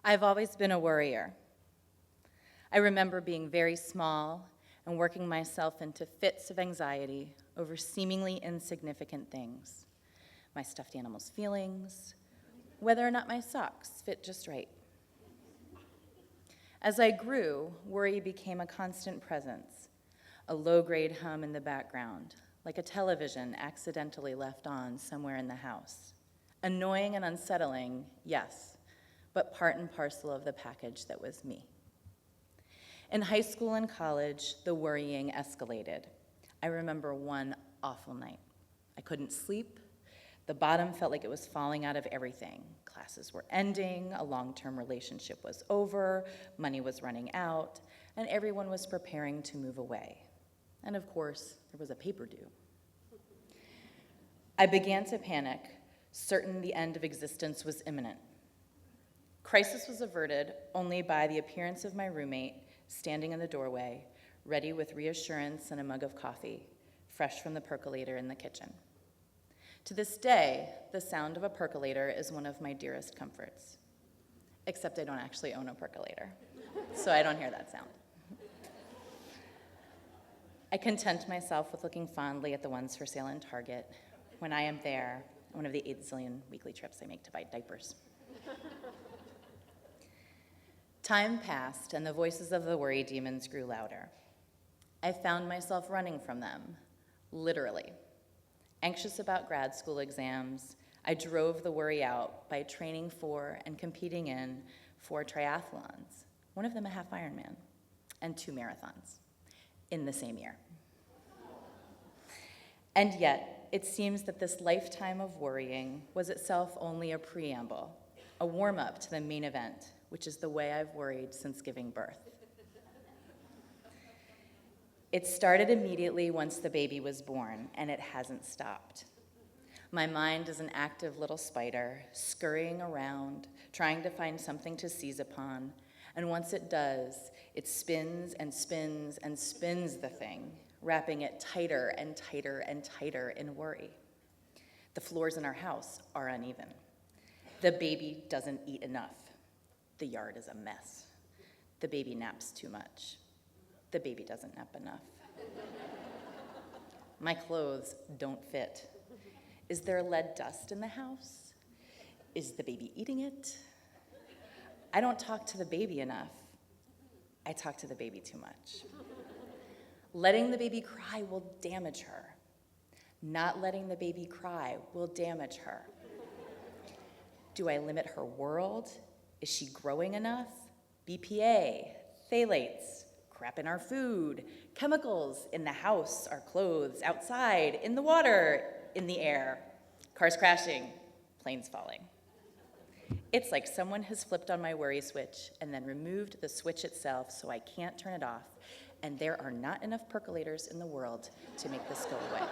I've always been a worrier. I remember being very small and working myself into fits of anxiety over seemingly insignificant things. My stuffed animal's feelings, whether or not my socks fit just right. As I grew, worry became a constant presence, a low-grade hum in the background, like a television accidentally left on somewhere in the house. Annoying and unsettling, yes, but part and parcel of the package that was me. In high school and college, the worrying escalated. I remember one awful night. I couldn't sleep. The bottom felt like it was falling out of everything. Classes were ending, a long-term relationship was over, money was running out, and everyone was preparing to move away. And of course, there was a paper due. I began to panic, certain the end of existence was imminent. Crisis was averted only by the appearance of my roommate standing in the doorway, ready with reassurance and a mug of coffee, fresh from the percolator in the kitchen. To this day, the sound of a percolator is one of my dearest comforts, except I don't actually own a percolator, so I don't hear that sound. I content myself with looking fondly at the ones for sale in Target when I am there on one of the 8 zillion weekly trips I make to buy diapers. Time passed, and the voices of the worry demons grew louder. I found myself running from them, literally. Anxious about grad school exams, I drove the worry out by training for and competing in 4 triathlons, one of them a half Ironman, and 2 marathons in the same year. And yet, it seems that this lifetime of worrying was itself only a preamble, a warm-up to the main event, which is the way I've worried since giving birth. It started immediately once the baby was born, and it hasn't stopped. My mind is an active little spider, scurrying around, trying to find something to seize upon, and once it does, it spins and spins and spins the thing, wrapping it tighter and tighter and tighter in worry. The floors in our house are uneven. The baby doesn't eat enough. The yard is a mess. The baby naps too much. The baby doesn't nap enough. My clothes don't fit. Is there lead dust in the house? Is the baby eating it? I don't talk to the baby enough. I talk to the baby too much. Letting the baby cry will damage her. Not letting the baby cry will damage her. Do I limit her world? Is she growing enough? BPA, phthalates, crap in our food, chemicals in the house, our clothes, outside, in the water, in the air, cars crashing, planes falling. It's like someone has flipped on my worry switch and then removed the switch itself so I can't turn it off, and there are not enough percolators in the world to make this go away.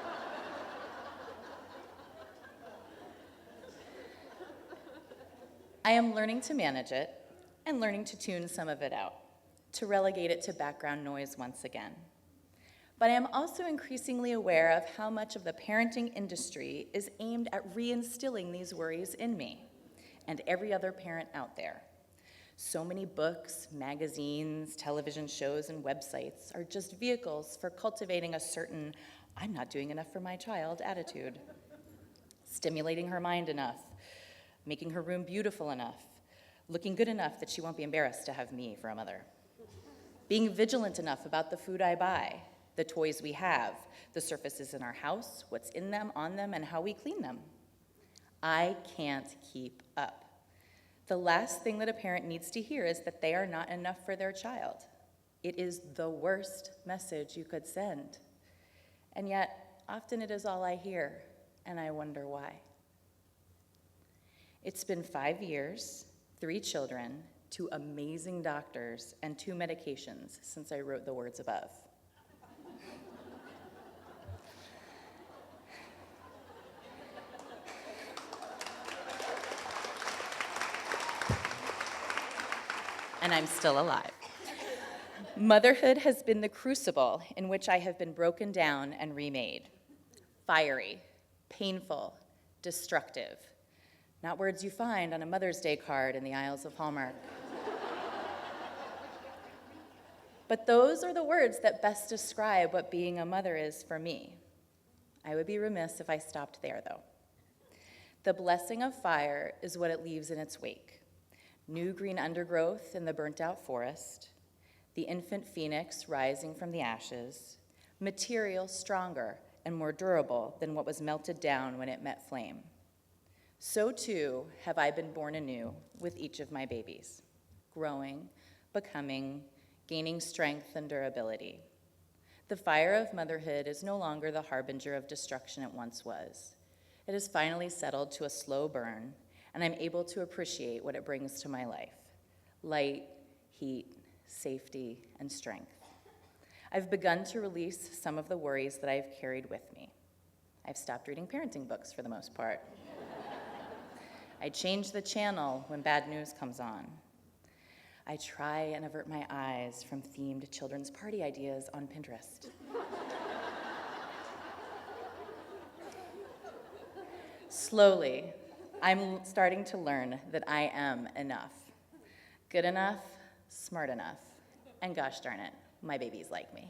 I am learning to manage it and learning to tune some of it out, to relegate it to background noise once again. But I am also increasingly aware of how much of the parenting industry is aimed at reinstilling these worries in me and every other parent out there. So many books, magazines, television shows, and websites are just vehicles for cultivating a certain "I'm not doing enough for my child" attitude, stimulating her mind enough, making her room beautiful enough, looking good enough that she won't be embarrassed to have me for a mother, being vigilant enough about the food I buy, the toys we have, the surfaces in our house, what's in them, on them, and how we clean them. I can't keep up. The last thing that a parent needs to hear is that they are not enough for their child. It is the worst message you could send. And yet, often it is all I hear, and I wonder why. It's been 5 years, 3 children, 2 amazing doctors, and 2 medications since I wrote the words above. And I'm still alive. Motherhood has been the crucible in which I have been broken down and remade. Fiery, painful, destructive. Not words you find on a Mother's Day card in the aisles of Hallmark. But those are the words that best describe what being a mother is for me. I would be remiss if I stopped there, though. The blessing of fire is what it leaves in its wake. New green undergrowth in the burnt-out forest, the infant phoenix rising from the ashes, material stronger and more durable than what was melted down when it met flame. So too have I been born anew with each of my babies, growing, becoming, gaining strength and durability. The fire of motherhood is no longer the harbinger of destruction it once was. It has finally settled to a slow burn, and I'm able to appreciate what it brings to my life: light, heat, safety, and strength. I've begun to release some of the worries that I've carried with me. I've stopped reading parenting books for the most part. I change the channel when bad news comes on. I try and avert my eyes from themed children's party ideas on Pinterest. Slowly, I'm starting to learn that I am enough. Good enough, smart enough, and gosh darn it, my babies like me.